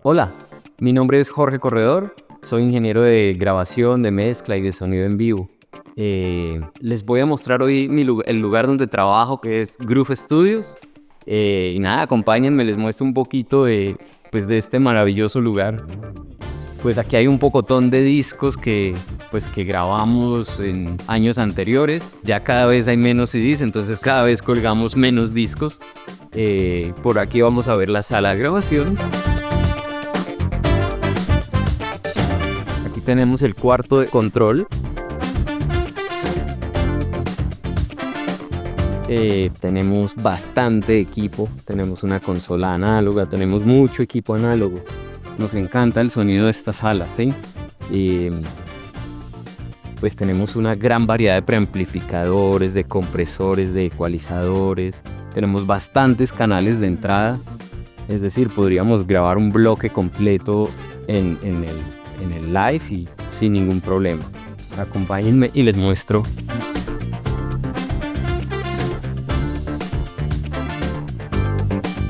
Hola, mi nombre es Jorge Corredor, soy ingeniero de grabación, de mezcla y de sonido en vivo. Les voy a mostrar hoy el lugar donde trabajo, que es Groove Studios. Y nada, acompáñenme, les muestro un poquito de este maravilloso lugar. Pues aquí hay un pocotón de discos que grabamos en años anteriores. Ya cada vez hay menos CDs, entonces cada vez colgamos menos discos. Por aquí vamos a ver la sala de grabación. Aquí tenemos el cuarto de control. Tenemos bastante equipo, tenemos una consola análoga, tenemos mucho equipo análogo. Nos encanta el sonido de esta sala, ¿sí? Pues tenemos una gran variedad de preamplificadores, de compresores, de ecualizadores. Tenemos bastantes canales de entrada, es decir, podríamos grabar un bloque completo en el live y sin ningún problema. Acompáñenme y les muestro.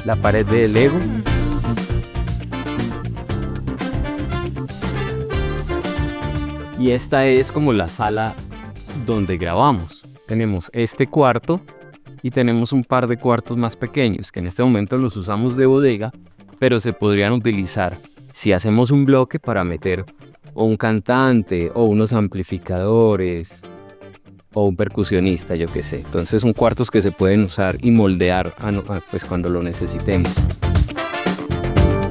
La pared de Lego. Y esta es como la sala donde grabamos. Tenemos este cuarto y tenemos un par de cuartos más pequeños que en este momento los usamos de bodega, pero se podrían utilizar si hacemos un bloque para meter o un cantante o unos amplificadores o un percusionista, yo qué sé. Entonces son cuartos que se pueden usar y moldear pues cuando lo necesitemos.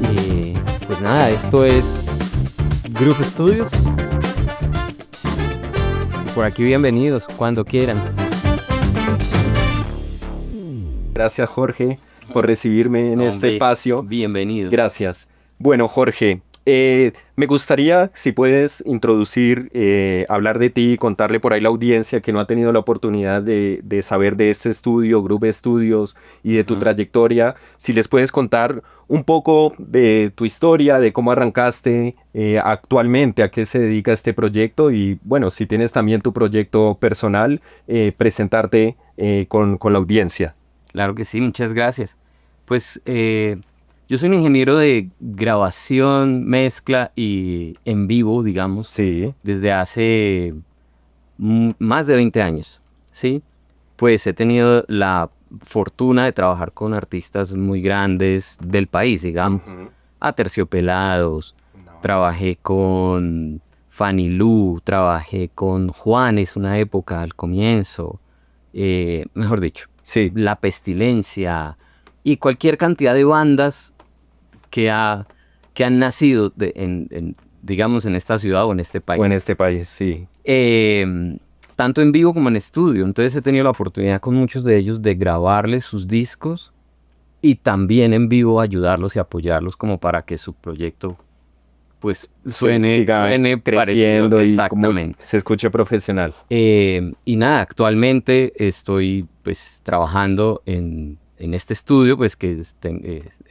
Y pues nada, esto es Groove Studios. Y por aquí bienvenidos, cuando quieran. Gracias, Jorge, por recibirme en este espacio. Bienvenido. Gracias. Bueno, Jorge, me gustaría, si puedes introducir, hablar de ti y contarle por ahí a la audiencia que no ha tenido la oportunidad de saber de este estudio, Groove Studios, y de tu trayectoria. Si les puedes contar un poco de tu historia, de cómo arrancaste actualmente, a qué se dedica este proyecto y, bueno, si tienes también tu proyecto personal, presentarte con la audiencia. Claro que sí, muchas gracias. Pues yo soy un ingeniero de grabación, mezcla y en vivo, digamos, Sí. desde hace más de 20 años, ¿sí? Pues he tenido la fortuna de trabajar con artistas muy grandes del país, digamos, Aterciopelados, trabajé con Fanny Lu, trabajé con Juanes una época al comienzo, mejor dicho. Sí. La Pestilencia y cualquier cantidad de bandas que han nacido digamos en esta ciudad o en este país. O en este país, sí. Tanto en vivo como en estudio. Entonces he tenido la oportunidad con muchos de ellos de grabarles sus discos y también en vivo ayudarlos y apoyarlos como para que su proyecto pues suene creciendo y exactamente. Como se escuche profesional. Y nada, actualmente estoy pues trabajando en este estudio, pues que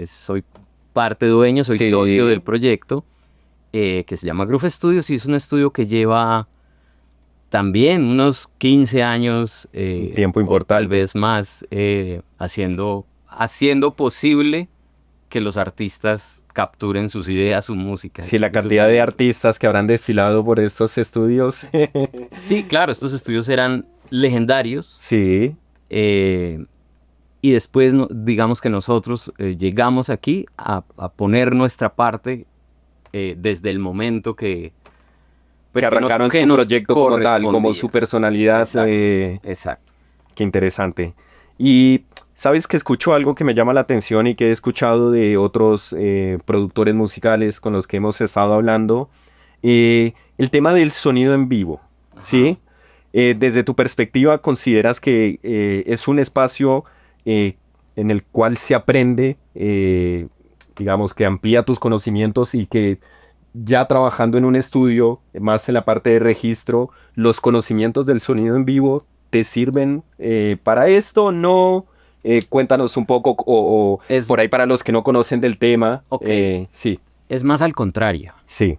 soy parte dueño, soy socio del proyecto, que se llama Groove Studios, y es un estudio que lleva también unos 15 años, tiempo importante, tal vez más, haciendo posible que los artistas capturen sus ideas, su música. Sí, la cantidad de artistas que habrán desfilado por estos estudios. Sí, claro, estos estudios eran legendarios. Sí. Y después, digamos que nosotros llegamos aquí a poner nuestra parte desde el momento que arrancaron su proyecto como tal, como su personalidad. Exacto. Qué interesante. Y sabes que escucho algo que me llama la atención y que he escuchado de otros productores musicales con los que hemos estado hablando. El tema del sonido en vivo. Ajá. ¿Sí? Desde tu perspectiva, ¿consideras que es un espacio en el cual se aprende, digamos, que amplía tus conocimientos y que ya trabajando en un estudio, más en la parte de registro, los conocimientos del sonido en vivo te sirven para esto? ¿No? Cuéntanos un poco, por ahí para los que no conocen del tema. Okay. Sí. Es más al contrario. Sí.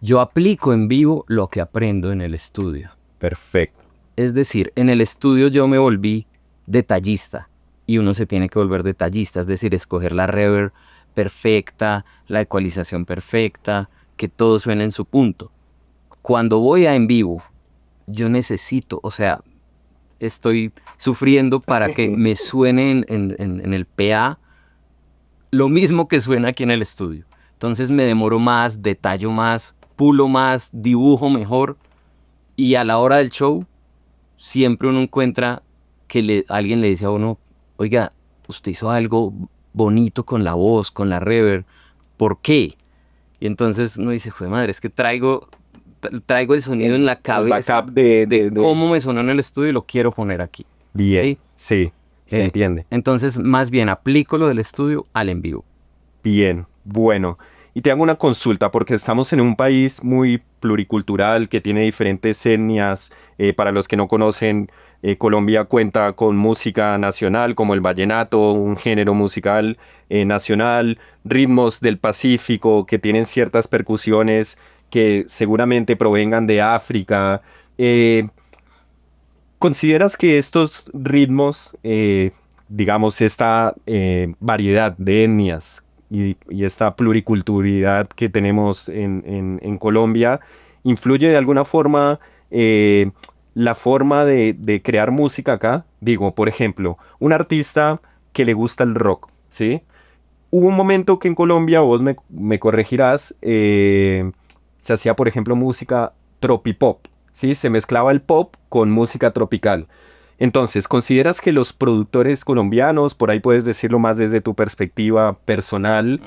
Yo aplico en vivo lo que aprendo en el estudio. Perfecto. Es decir, en el estudio yo me volví detallista y uno se tiene que volver detallista, es decir, escoger la reverb perfecta, la ecualización perfecta, que todo suene en su punto. Cuando voy a en vivo, yo necesito, o sea, estoy sufriendo para que me suene en el PA lo mismo que suena aquí en el estudio. Entonces me demoro más, detallo más, pulo más, dibujo mejor, y a la hora del show siempre uno encuentra que alguien le dice a uno, oiga, usted hizo algo bonito con la voz, con la reverb, ¿por qué? Y entonces uno dice, fue madre, es que traigo el sonido en la cabeza backup de cómo me sonó en el estudio y lo quiero poner aquí. Bien, ¿Sí? sí, se entiende. Entonces, más bien aplico lo del estudio al en vivo. Bien, bueno. Y te hago una consulta porque estamos en un país muy pluricultural que tiene diferentes etnias. Para los que no conocen, Colombia cuenta con música nacional como el vallenato, un género musical nacional, ritmos del Pacífico que tienen ciertas percusiones que seguramente provengan de África. Eh, ¿Consideras que estos ritmos, digamos, esta variedad de etnias y esta pluriculturalidad que tenemos en Colombia, influye de alguna forma la forma de crear música acá? Digo, por ejemplo, un artista que le gusta el rock, ¿sí? Hubo un momento que en Colombia, vos me corregirás, se hacía, por ejemplo, música tropipop, ¿sí? Se mezclaba el pop con música tropical. Entonces, ¿consideras que los productores colombianos, por ahí puedes decirlo más desde tu perspectiva personal,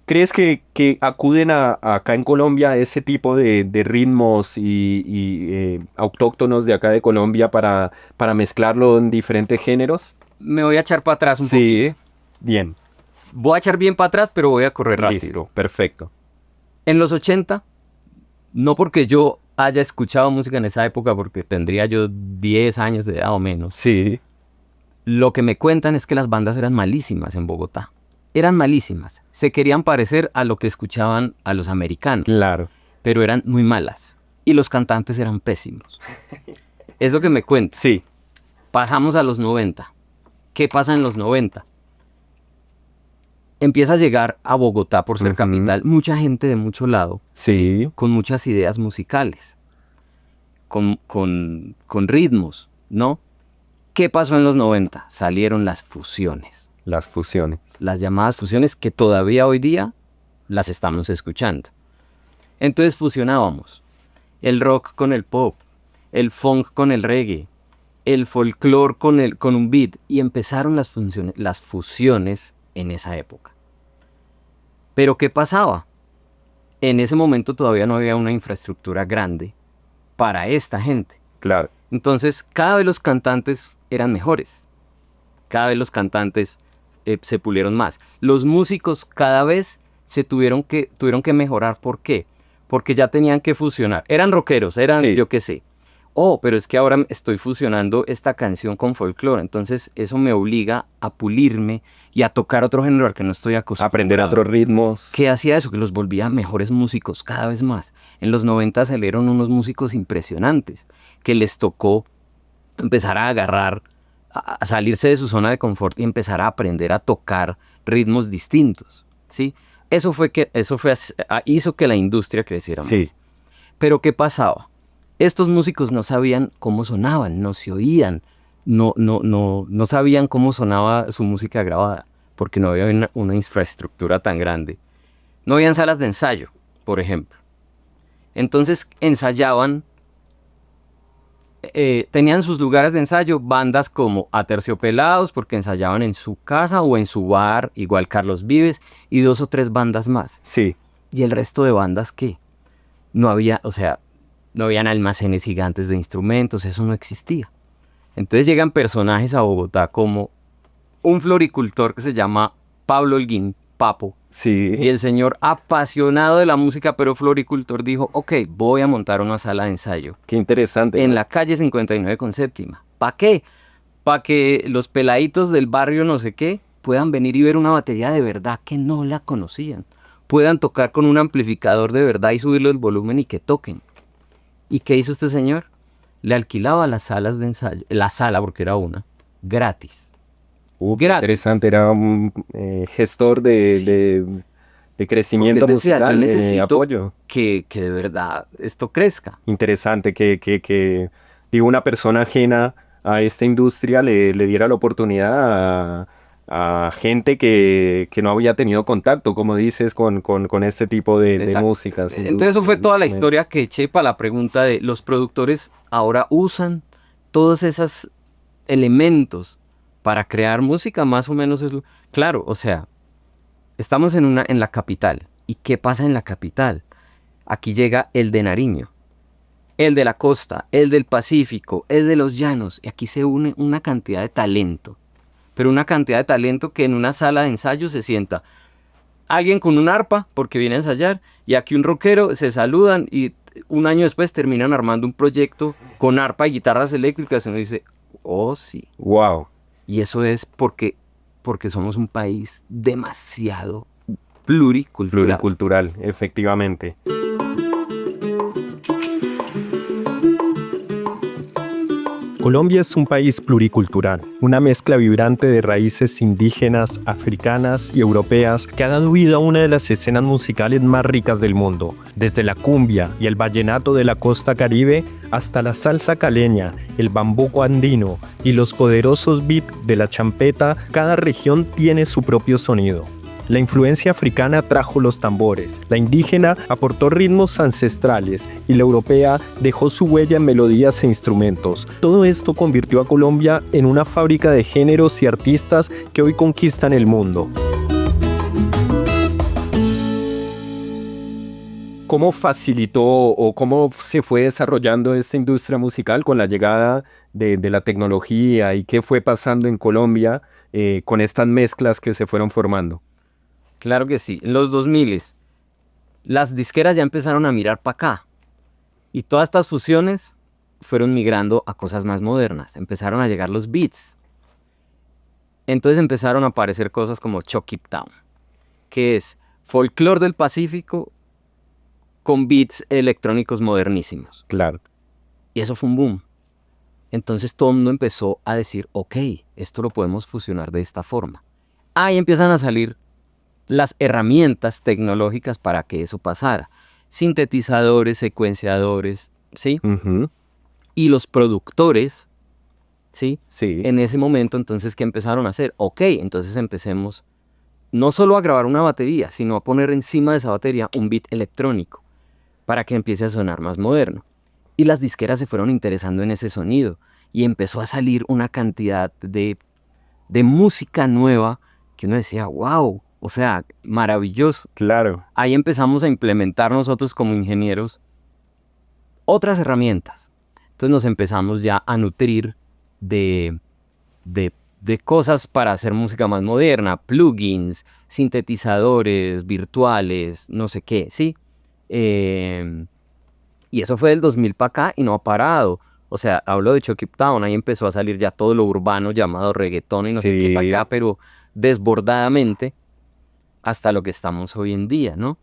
crees que acuden acá en Colombia a ese tipo de ritmos y autóctonos de acá de Colombia para mezclarlo en diferentes géneros? Me voy a echar para atrás un poquito. Sí, bien. Voy a echar bien para atrás, pero voy a correr rápido. Listo, perfecto. En los 80, no porque yo haya escuchado música en esa época, porque tendría yo 10 años de edad o menos. Sí, Lo que me cuentan es que las bandas eran malísimas en Bogotá. Eran malísimas. Se querían parecer a lo que escuchaban a los americanos, claro. pero eran muy malas. Y los cantantes eran pésimos. Es lo que me cuentan. Sí, Pasamos a los 90. ¿Qué pasa en los 90? Empieza a llegar a Bogotá, por ser Ujú. capital, mucha gente de mucho lado, sí, con muchas ideas musicales, con ritmos, ¿no? ¿Qué pasó en los 90? Salieron las fusiones, las fusiones. las llamadas fusiones que todavía hoy día las estamos escuchando. Entonces fusionábamos el rock con el pop, el funk con el reggae, el folclore con un beat, y empezaron las fusiones en esa época. Pero ¿qué pasaba? En ese momento todavía no había una infraestructura grande para esta gente. Claro. Entonces, cada vez los cantantes eran mejores. Cada vez los cantantes se pulieron más. Los músicos cada vez tuvieron que mejorar. ¿Por qué? Porque ya tenían que fusionar. Eran rockeros, Sí. yo qué sé. Oh, pero es que ahora estoy fusionando esta canción con folclore. Entonces, eso me obliga a pulirme y a tocar otro género al que no estoy acostumbrado. Aprender otros ritmos. ¿Qué hacía eso? Que los volvía mejores músicos cada vez más. En los 90 salieron unos músicos impresionantes que les tocó empezar a agarrar, a salirse de su zona de confort y empezar a aprender a tocar ritmos distintos, ¿sí? Hizo que la industria creciera más. Sí. Pero ¿qué pasaba? Estos músicos no sabían cómo sonaban, no se oían, no sabían cómo sonaba su música grabada, porque no había una infraestructura tan grande. No habían salas de ensayo, por ejemplo. Entonces ensayaban, tenían sus lugares de ensayo bandas como Aterciopelados, porque ensayaban en su casa o en su bar, igual Carlos Vives, y 2 o 3 bandas más. Sí. ¿Y el resto de bandas qué? No había, o sea, no habían almacenes gigantes de instrumentos, eso no existía. Entonces llegan personajes a Bogotá como un floricultor que se llama Pablo Holguín, Papo. Sí. Y el señor, apasionado de la música, pero floricultor, dijo, ok, voy a montar una sala de ensayo Qué interesante. en la calle 59 con Séptima. ¿Para qué? Para que los peladitos del barrio no sé qué puedan venir y ver una batería de verdad que no la conocían. Puedan tocar con un amplificador de verdad y subirle el volumen y que toquen. ¿Y qué hizo este señor? Le alquilaba las salas de ensayo, la sala porque era una, gratis. Gratis. Interesante, era un gestor de crecimiento Porque él decía, musical, yo necesito apoyo. que de verdad esto crezca. Interesante que digo, una persona ajena a esta industria le diera la oportunidad a gente que no había tenido contacto, como dices, con este tipo de Exacto. músicas. Entonces eso fue toda la historia que eché para la pregunta de los productores ahora usan todos esos elementos para crear música, más o menos es claro, o sea, estamos en la capital. ¿Y qué pasa en la capital? Aquí llega el de Nariño, el de la costa, el del Pacífico, el de los llanos, y aquí se une una cantidad de talento, pero una cantidad de talento que en una sala de ensayo se sienta alguien con un arpa porque viene a ensayar y aquí un rockero, se saludan y un año después terminan armando un proyecto con arpa y guitarras eléctricas y uno dice, oh sí. Wow. Y eso es porque somos un país demasiado pluricultural. Pluricultural, efectivamente. Colombia es un país pluricultural, una mezcla vibrante de raíces indígenas, africanas y europeas que ha dado vida a una de las escenas musicales más ricas del mundo, desde la cumbia y el vallenato de la costa caribe hasta la salsa caleña, el bambuco andino y los poderosos beats de la champeta. Cada región tiene su propio sonido. La influencia africana trajo los tambores, la indígena aportó ritmos ancestrales y la europea dejó su huella en melodías e instrumentos. Todo esto convirtió a Colombia en una fábrica de géneros y artistas que hoy conquistan el mundo. ¿Cómo facilitó o cómo se fue desarrollando esta industria musical con la llegada de la tecnología y qué fue pasando en Colombia con estas mezclas que se fueron formando? Claro que sí. En los 2000 las disqueras ya empezaron a mirar para acá. Y todas estas fusiones fueron migrando a cosas más modernas. Empezaron a llegar los beats. Entonces empezaron a aparecer cosas como Chucky Town, que es folclore del Pacífico con beats electrónicos modernísimos. Claro. Y eso fue un boom. Entonces todo el mundo empezó a decir, ok, esto lo podemos fusionar de esta forma. Ahí empiezan a salir las herramientas tecnológicas para que eso pasara. Sintetizadores, secuenciadores, ¿sí? Uh-huh. Y los productores, ¿sí? Sí. En ese momento, entonces, ¿qué empezaron a hacer? Ok, entonces empecemos no solo a grabar una batería, sino a poner encima de esa batería un beat electrónico para que empiece a sonar más moderno. Y las disqueras se fueron interesando en ese sonido y empezó a salir una cantidad de música nueva que uno decía, wow, o sea, maravilloso. Claro. Ahí empezamos a implementar nosotros como ingenieros otras herramientas. Entonces nos empezamos ya a nutrir de cosas para hacer música más moderna, plugins, sintetizadores virtuales, no sé qué, ¿sí? Y eso fue del 2000 para acá y no ha parado. O sea, hablo de Chucky Town, ahí empezó a salir ya todo lo urbano llamado reggaetón y no sé qué para acá, pero desbordadamente hasta lo que estamos hoy en día, ¿no?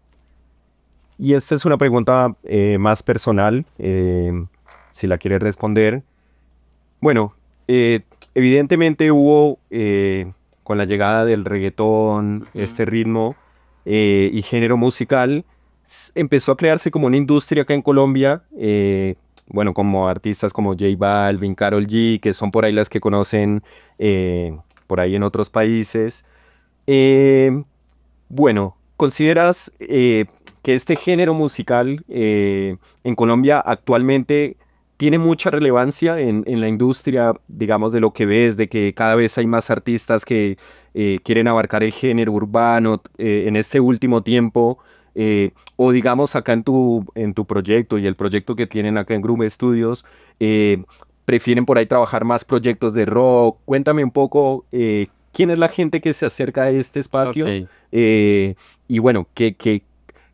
Y esta es una pregunta más personal, si la quieres responder. Bueno, evidentemente hubo, con la llegada del reggaetón, este ritmo y género musical, empezó a crearse como una industria acá en Colombia, bueno, como artistas como J Balvin, Karol G, que son por ahí las que conocen por ahí en otros países. Bueno, ¿consideras que este género musical en Colombia actualmente tiene mucha relevancia en la industria, digamos, de lo que ves, de que cada vez hay más artistas que quieren abarcar el género urbano en este último tiempo? O digamos acá en tu proyecto y el proyecto que tienen acá en Groove Studios, prefieren por ahí trabajar más proyectos de rock. Cuéntame un poco quién es la gente que se acerca a este espacio. Okay. Y bueno,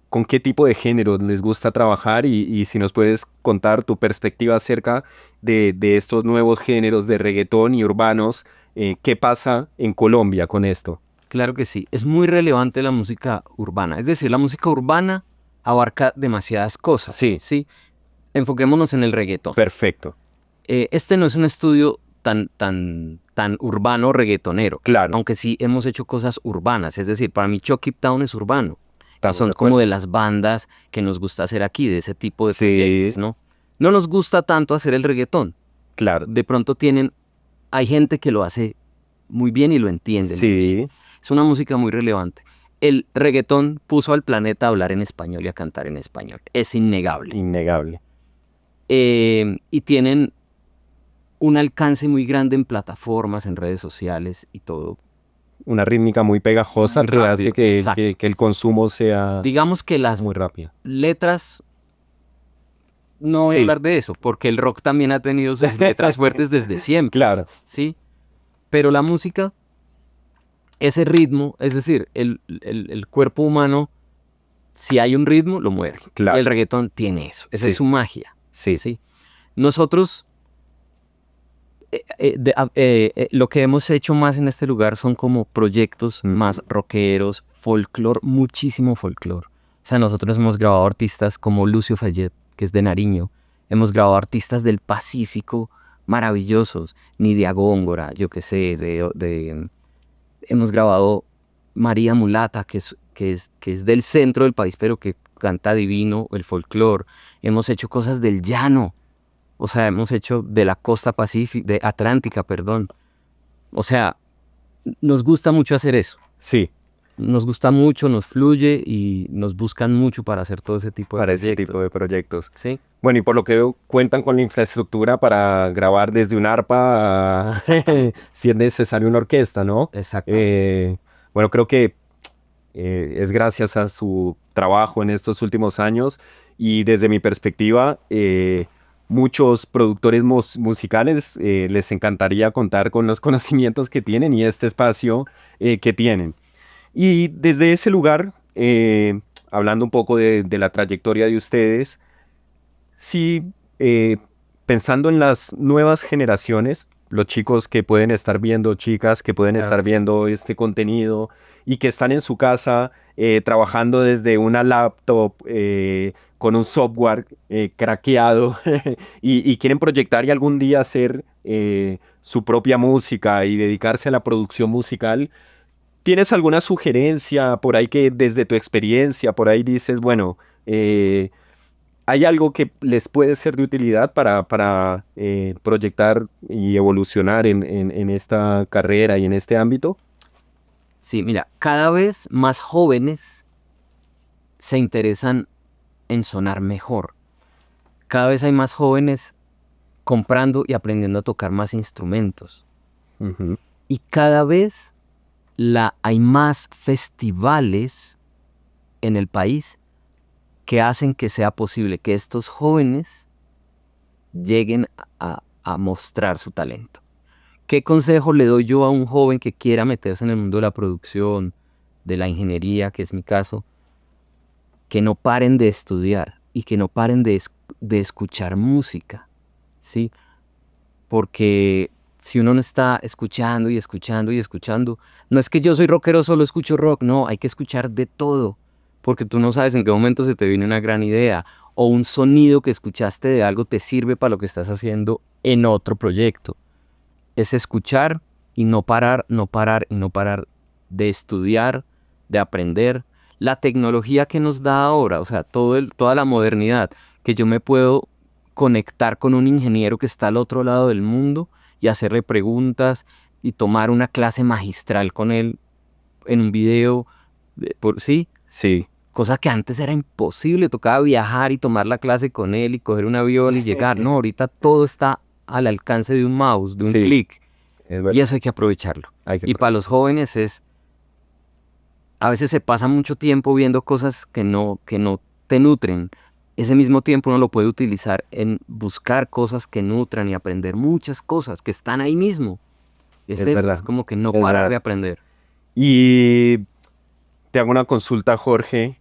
¿con qué tipo de géneros les gusta trabajar? Y si nos puedes contar tu perspectiva acerca de estos nuevos géneros de reggaetón y urbanos, ¿qué pasa en Colombia con esto? Claro que sí, es muy relevante la música urbana. Es decir, la música urbana abarca demasiadas cosas. Sí. ¿Sí? Enfoquémonos en el reggaetón. Perfecto. Este no es un estudio tan urbano reggaetonero. Claro. Aunque sí hemos hecho cosas urbanas. Es decir, para mí Chucky Town es urbano. Estamos Son de como acuerdo. de las bandas que nos gusta hacer aquí, de ese tipo de Sí. proyectos, ¿no? No nos gusta tanto hacer el reggaetón. Claro. De pronto hay gente que lo hace muy bien y lo entiende muy bien. Sí, Es una música muy relevante. El reggaetón puso al planeta a hablar en español y a cantar en español. Es innegable. innegable. Y tienen un alcance muy grande en plataformas, en redes sociales y todo. Una rítmica muy pegajosa Muy que hace rápido, que, exacto. que el consumo sea Digamos que las muy rápido. letras, no voy a Sí. hablar de eso, porque el rock también ha tenido sus letras fuertes desde siempre, Claro, ¿sí? Pero la música, ese ritmo, es decir, el cuerpo humano, si hay un ritmo, lo mueve. Claro. Y el reggaetón tiene eso, esa Sí. es su magia, sí. ¿sí? Nosotros, lo que hemos hecho más en este lugar son como proyectos Ujú. más rockeros, folclore, muchísimo folclore. O sea, nosotros hemos grabado artistas como Lucio Fayet, que es de Nariño. Hemos grabado artistas del Pacífico maravillosos, Nidia Góngora, yo qué sé, hemos grabado María Mulata, que es del centro del país, pero que canta divino el folclore. Hemos hecho cosas del llano. O sea, hemos hecho de la costa pacífica, de Atlántica, perdón. O sea, nos gusta mucho hacer eso. Sí, Nos gusta mucho, nos fluye y nos buscan mucho para hacer todo ese tipo de para ese proyectos. tipo de proyectos. Sí. Bueno, y por lo que veo, cuentan con la infraestructura para grabar desde un arpa a, si es necesario, una orquesta, ¿no? Exacto. Bueno, creo que es gracias a su trabajo en estos últimos años y desde mi perspectiva, muchos productores musicales les encantaría contar con los conocimientos que tienen y este espacio que tienen. Y desde ese lugar, hablando un poco de la trayectoria de ustedes, sí, pensando en las nuevas generaciones, los chicos que pueden estar viendo, chicas que pueden estar viendo este contenido y que están en su casa trabajando desde una laptop con un software craqueado y quieren proyectar y algún día hacer su propia música y dedicarse a la producción musical. ¿Tienes alguna sugerencia por ahí que desde tu experiencia, por ahí dices, bueno, hay algo que les puede ser de utilidad para proyectar y evolucionar en esta carrera y en este ámbito? Sí, mira, cada vez más jóvenes se interesan en sonar mejor. Cada vez hay más jóvenes comprando y aprendiendo a tocar más instrumentos. Ujú. Y cada vez hay más festivales en el país que hacen que sea posible que estos jóvenes lleguen a mostrar su talento. ¿Qué consejo le doy yo a un joven que quiera meterse en el mundo de la producción, de la ingeniería, que es mi caso? Que no paren de estudiar y que no paren de escuchar música, ¿sí? Porque si uno no está escuchando y escuchando y escuchando, no es que yo soy rockero, solo escucho rock, no, hay que escuchar de todo, porque tú no sabes en qué momento se te viene una gran idea o un sonido que escuchaste de algo te sirve para lo que estás haciendo en otro proyecto. Es escuchar y no parar, no parar y no parar de estudiar, de aprender. La tecnología que nos da ahora, o sea, toda la modernidad, que yo me puedo conectar con un ingeniero que está al otro lado del mundo y hacerle preguntas y tomar una clase magistral con él en un video, ¿sí? Sí, Cosa que antes era imposible, tocaba viajar y tomar la clase con él y coger un avión y llegar. No, ahorita todo está al alcance de un mouse, de un Sí, clic, es verdad. y eso hay que aprovecharlo. Hay que Y para los jóvenes a veces se pasa mucho tiempo viendo cosas que no te nutren. Ese mismo tiempo uno lo puede utilizar en buscar cosas que nutran y aprender muchas cosas que están ahí mismo. Es eso, verdad, es como que no es parar verdad. de aprender. Y te hago una consulta, Jorge.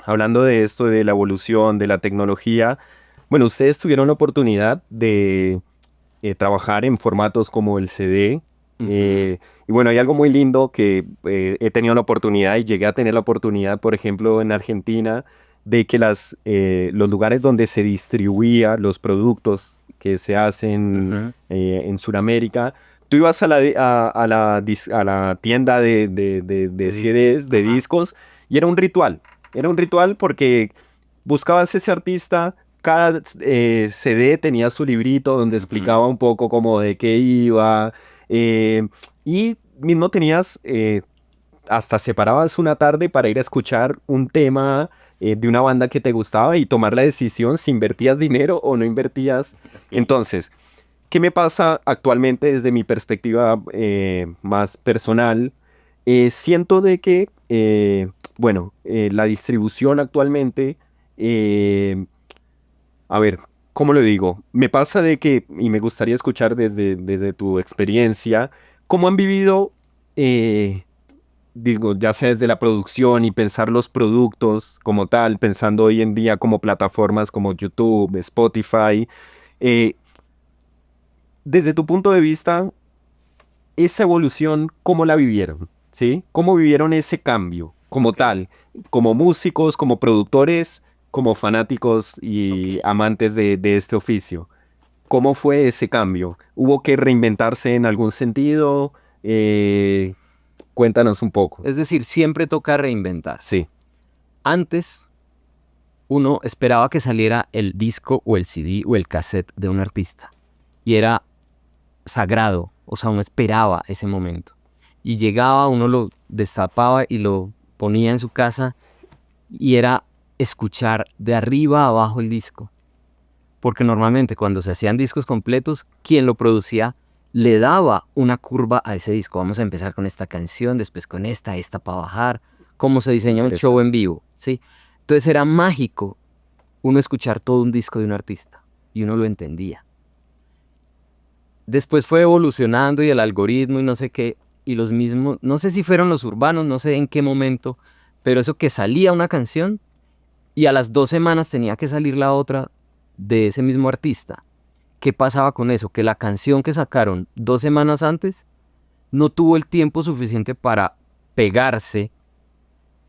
Hablando de esto, de la evolución, de la tecnología, bueno, ustedes tuvieron la oportunidad de trabajar en formatos como el CD. Y bueno, hay algo muy lindo que he tenido la oportunidad y llegué a tener la oportunidad, por ejemplo, en Argentina, de que los lugares donde se distribuía los productos que se hacen en Sudamérica, tú ibas a la tienda de CDs, de discos, y era un ritual. Era un ritual porque buscabas ese artista, cada CD tenía su librito donde explicaba un poco como de qué iba, y mismo tenías, hasta separabas una tarde para ir a escuchar un tema de una banda que te gustaba y tomar la decisión si invertías dinero o no invertías. Entonces, ¿qué me pasa actualmente desde mi perspectiva más personal? Siento de que, la distribución actualmente, a ver, ¿cómo lo digo? Me pasa de que, y me gustaría escuchar desde tu experiencia, cómo han vivido, digo, ya sea desde la producción y pensar los productos como tal, pensando hoy en día como plataformas como YouTube, Spotify. eh, Desde tu punto de vista, esa evolución, ¿cómo la vivieron? ¿Sí? ¿Cómo vivieron ese cambio como tal? Como músicos, como productores, como fanáticos y amantes de este oficio. ¿Cómo fue ese cambio? ¿Hubo que reinventarse en algún sentido? Cuéntanos un poco. Es decir, siempre toca reinventar. Sí, Antes, uno esperaba que saliera el disco o el CD o el cassette de un artista. Y era sagrado, o sea, uno esperaba ese momento. Y llegaba, uno lo destapaba y lo ponía en su casa y era escuchar de arriba a abajo el disco. Porque normalmente cuando se hacían discos completos, quien lo producía le daba una curva a ese disco. Vamos a empezar con esta canción, después con esta para bajar. Cómo se diseña un show en vivo, ¿sí? Entonces era mágico uno escuchar todo un disco de un artista y uno lo entendía. Después fue evolucionando y el algoritmo y no sé qué, y los mismos, no sé si fueron los urbanos, no sé en qué momento, pero eso que salía una canción y a las 2 semanas tenía que salir la otra de ese mismo artista. ¿Qué pasaba con eso? Que la canción que sacaron 2 semanas antes no tuvo el tiempo suficiente para pegarse,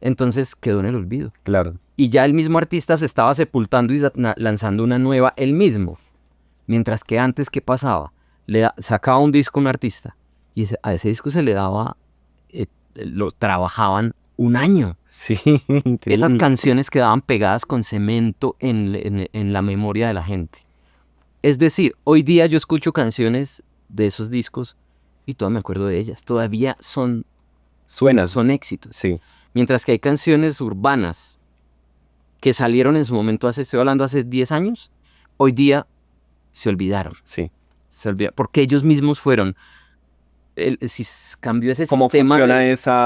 entonces quedó en el olvido. claro. Y ya el mismo artista se estaba sepultando y lanzando una nueva él mismo. Mientras que antes, ¿qué pasaba? Sacaba un disco a un artista y a ese disco se le daba, lo trabajaban un año. Sí, Esas increíble. canciones quedaban pegadas con cemento en la memoria de la gente. Es decir, hoy día yo escucho canciones de esos discos y todavía me acuerdo de ellas. Todavía son Suenas. son éxitos. Sí, Mientras que hay canciones urbanas que salieron en su momento estoy hablando hace 10 años, hoy día se olvidaron. sí. Porque ellos mismos fueron, si cambió ese ¿Cómo sistema funciona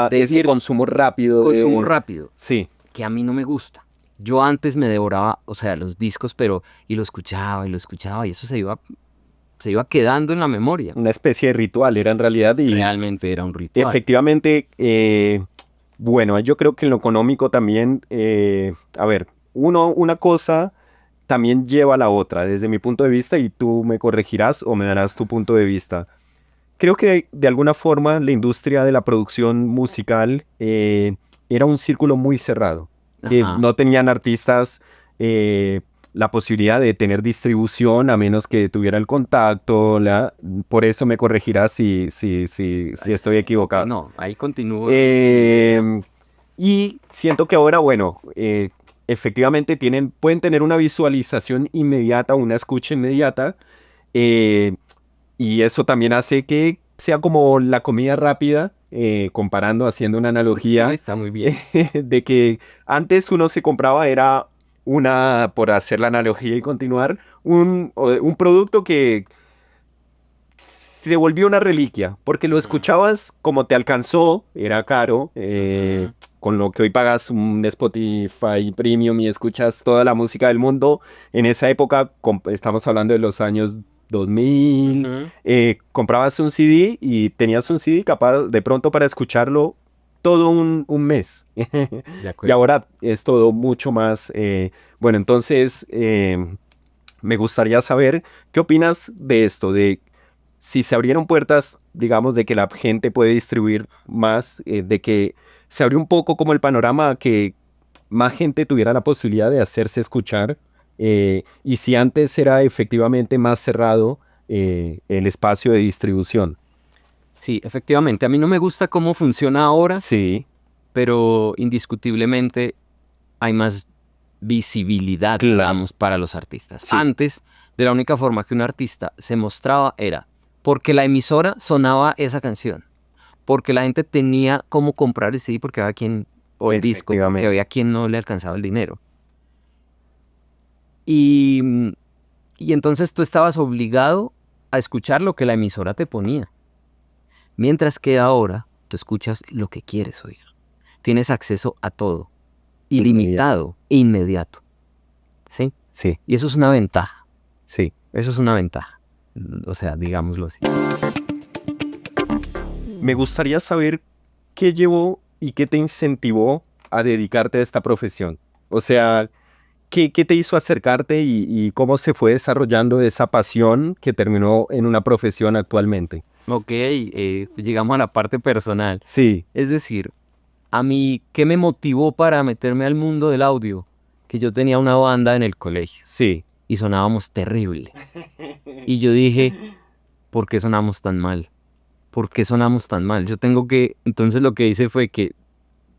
de ese consumo rápido? consumo rápido, Sí, que a mí no me gusta. Yo antes me devoraba, o sea, los discos, y lo escuchaba, y eso se iba quedando en la memoria. una especie de ritual era en realidad y Realmente era un ritual. efectivamente, bueno, yo creo que en lo económico también, a ver, una cosa también lleva a la otra, desde mi punto de vista, y tú me corregirás o me darás tu punto de vista. Creo que de alguna forma la industria de la producción musical era un círculo muy cerrado, que Ajá. no tenían artistas la posibilidad de tener distribución a menos que tuviera el contacto. Por eso me corregirás si estoy equivocado. No, ahí continúo. Y siento que ahora, bueno, efectivamente pueden tener una visualización inmediata, una escucha inmediata, y eso también hace que sea como la comida rápida, comparando, haciendo una analogía, Sí, está muy bien. de que antes uno se compraba, era por hacer la analogía y continuar, un producto que se volvió una reliquia, porque lo escuchabas como te alcanzó, era caro, con lo que hoy pagas un Spotify Premium y escuchas toda la música del mundo. En esa época, estamos hablando de los años 2000, comprabas un CD y tenías un CD capaz de pronto para escucharlo todo un mes. Y ahora es todo mucho más. Bueno, entonces me gustaría saber qué opinas de esto, de si se abrieron puertas, digamos, de que la gente puede distribuir más, de que se abrió un poco como el panorama que más gente tuviera la posibilidad de hacerse escuchar. Y si antes era efectivamente más cerrado el espacio de distribución. Sí, efectivamente. A mí no me gusta cómo funciona ahora, Sí, pero indiscutiblemente hay más visibilidad, Claro. digamos, para los artistas. Sí. Antes, de la única forma que un artista se mostraba era porque la emisora sonaba esa canción, porque la gente tenía cómo comprar el CD porque había quien, o el disco, porque Efectivamente. había quien no le alcanzaba el dinero. Y, y entonces tú estabas obligado a escuchar lo que la emisora te ponía. Mientras que ahora tú escuchas lo que quieres oír. Tienes acceso a todo, ilimitado e inmediato. ¿Sí? sí, Y eso es una ventaja. sí. Eso es una ventaja. O sea, digámoslo así. Me gustaría saber qué llevó y qué te incentivó a dedicarte a esta profesión. O sea, ¿qué te hizo acercarte y cómo se fue desarrollando esa pasión que terminó en una profesión actualmente? Ok, llegamos a la parte personal. Sí, Es decir, a mí, ¿qué me motivó para meterme al mundo del audio? Que yo tenía una banda en el colegio sí. y sonábamos terrible. Y yo dije, ¿por qué sonamos tan mal? ¿Por qué sonamos tan mal? Yo tengo que... Entonces lo que hice fue que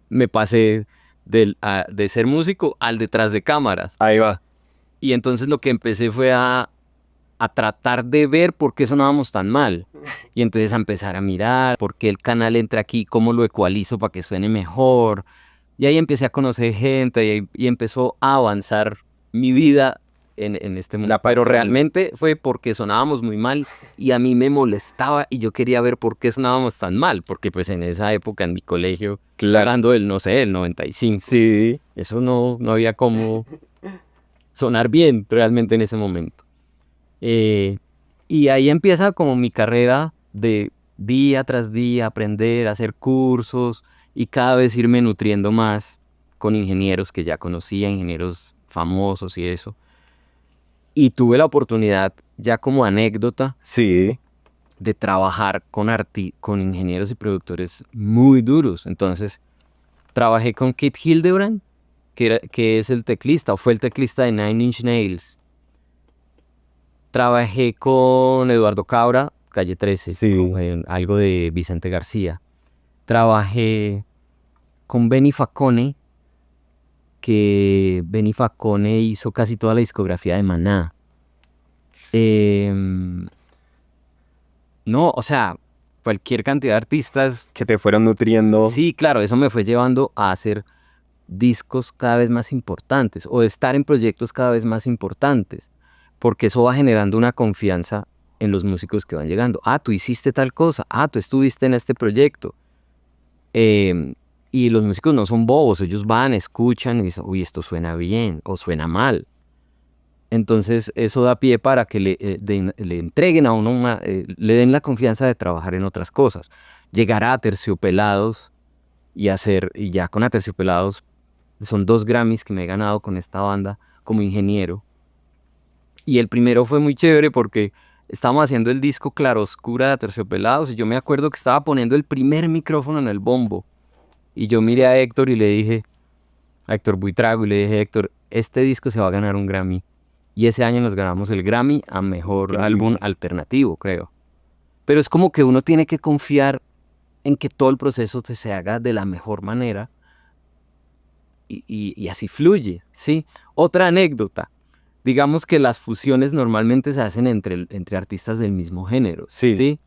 me pasé de ser músico al detrás de cámaras. Ahí va. Y entonces lo que empecé fue a tratar de ver por qué sonábamos tan mal. Y entonces a empezar a mirar por qué el canal entra aquí, cómo lo ecualizo para que suene mejor. Y ahí empecé a conocer gente y empezó a avanzar mi vida en este mundo. La Pero pasión. realmente fue porque sonábamos muy mal y a mí me molestaba y yo quería ver por qué sonábamos tan mal. Porque pues en esa época en mi colegio, hablando del, no sé, el 95, Sí, eso no había cómo sonar bien realmente en ese momento. Y ahí empieza como mi carrera de día tras día aprender, hacer cursos y cada vez irme nutriendo más con ingenieros que ya conocía, ingenieros famosos y eso. Y tuve la oportunidad, ya como anécdota, sí. de trabajar con ingenieros y productores muy duros. Entonces, trabajé con Kit Hildebrand, que es el teclista, o fue el teclista de Nine Inch Nails. Trabajé con Eduardo Cabra, Calle 13, Sí. algo de Vicente García. Trabajé con Benny Facone, que Benny Facone hizo casi toda la discografía de Maná. No, o sea, cualquier cantidad de artistas. Que te fueron nutriendo. Sí, claro, eso me fue llevando a hacer discos cada vez más importantes o estar en proyectos cada vez más importantes, porque eso va generando una confianza en los músicos que van llegando. Ah, tú hiciste tal cosa, ah, tú estuviste en este proyecto. Y los músicos no son bobos, ellos van, escuchan y dicen, uy, esto suena bien o suena mal. Entonces eso da pie para que le entreguen a uno, le den la confianza de trabajar en otras cosas. Llegar a Aterciopelados y ya con Aterciopelados, son 2 Grammys que me he ganado con esta banda como ingeniero. Y el primero fue muy chévere porque estábamos haciendo el disco Claroscura de Aterciopelados y yo me acuerdo que estaba poniendo el primer micrófono en el bombo. Y yo miré a Héctor y le dije, a Héctor Buitrago, y le dije, Héctor, este disco se va a ganar un Grammy. Y ese año nos ganamos el Grammy a Mejor Álbum Alternativo, creo. Pero es como que uno tiene que confiar en que todo el proceso se haga de la mejor manera y así fluye, ¿sí? Otra anécdota. Digamos que las fusiones normalmente se hacen entre artistas del mismo género, Sí. ¿sí?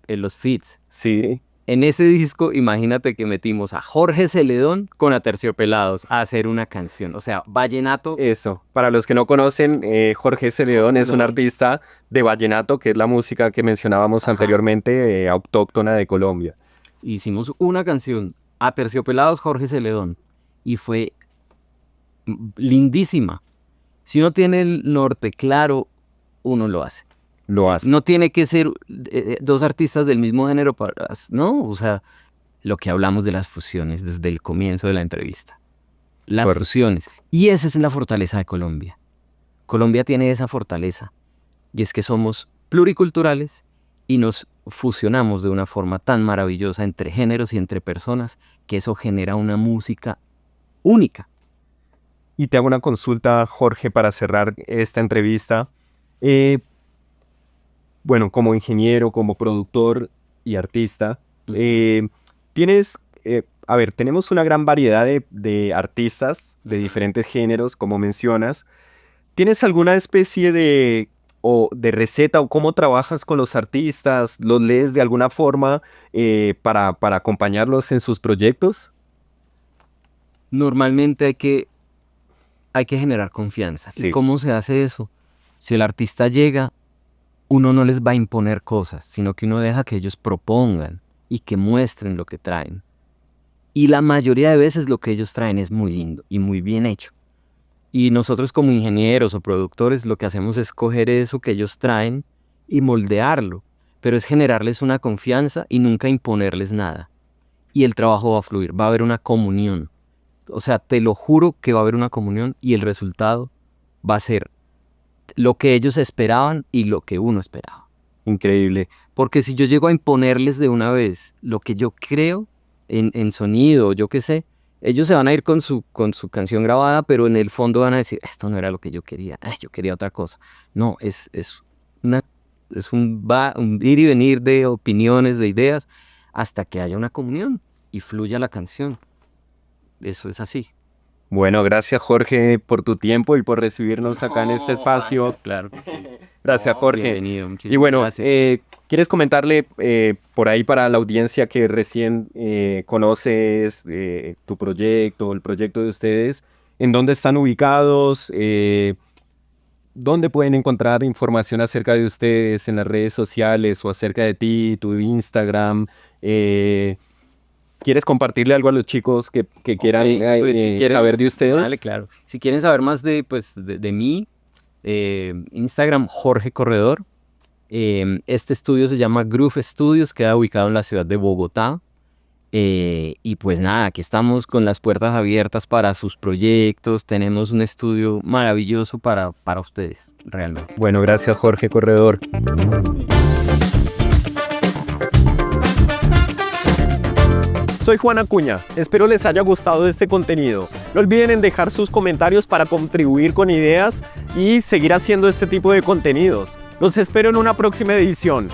En los feats. Sí. En ese disco, imagínate que metimos a Jorge Celedón con Aterciopelados a hacer una canción. O sea, vallenato. Eso. Para los que no conocen, Jorge Celedón es un artista de vallenato, que es la música que mencionábamos anteriormente, autóctona de Colombia. Hicimos una canción, Aterciopelados, Jorge Celedón. Y fue lindísima. Si uno tiene el norte claro, uno lo hace. Lo hace. No tiene que ser 2 artistas del mismo género ¿no? O sea, lo que hablamos de las fusiones desde el comienzo de la entrevista. Las fusiones. Y esa es la fortaleza de Colombia. Colombia tiene esa fortaleza. Y es que somos pluriculturales y nos fusionamos de una forma tan maravillosa entre géneros y entre personas que eso genera una música única. Y te hago una consulta, Jorge, para cerrar esta entrevista. Bueno, como ingeniero, como productor y artista, tenemos una gran variedad de artistas de diferentes géneros, como mencionas. ¿Tienes alguna especie de receta o cómo trabajas con los artistas? ¿Los lees de alguna forma para acompañarlos en sus proyectos? Normalmente hay que generar confianza. Sí. ¿Y cómo se hace eso? Si el artista llega, uno no les va a imponer cosas, sino que uno deja que ellos propongan y que muestren lo que traen. Y la mayoría de veces lo que ellos traen es muy lindo y muy bien hecho. Y nosotros como ingenieros o productores lo que hacemos es coger eso que ellos traen y moldearlo. Pero es generarles una confianza y nunca imponerles nada. Y el trabajo va a fluir, va a haber una comunión. O sea, te lo juro que va a haber una comunión y el resultado va a ser lo que ellos esperaban y lo que uno esperaba. Increíble. Porque si yo llego a imponerles de una vez lo que yo creo en sonido, yo qué sé, ellos se van a ir con su canción grabada, pero en el fondo van a decir, esto no era lo que yo quería, yo quería otra cosa. No, es un ir y venir de opiniones, de ideas, hasta que haya una comunión y fluya la canción. Eso es así. Bueno, gracias Jorge por tu tiempo y por recibirnos acá en este espacio. Claro. Gracias Jorge. Bienvenido. Y bueno, Gracias. ¿quieres comentarle por ahí para la audiencia que recién conoces tu proyecto, el proyecto de ustedes, en dónde están ubicados, dónde pueden encontrar información acerca de ustedes en las redes sociales o acerca de ti, tu Instagram? ¿Quieres compartirle algo a los chicos que quieran Pues, si quieren saber de ustedes? Dale, claro. Si quieren saber más de mí, Instagram Jorge Corredor. Este estudio se llama Groove Studios, queda ubicado en la ciudad de Bogotá. Y pues nada, aquí estamos con las puertas abiertas para sus proyectos. Tenemos un estudio maravilloso para ustedes, realmente. Bueno, gracias Jorge Corredor. Soy Juan Acuña, espero les haya gustado este contenido. No olviden en dejar sus comentarios para contribuir con ideas y seguir haciendo este tipo de contenidos. Los espero en una próxima edición.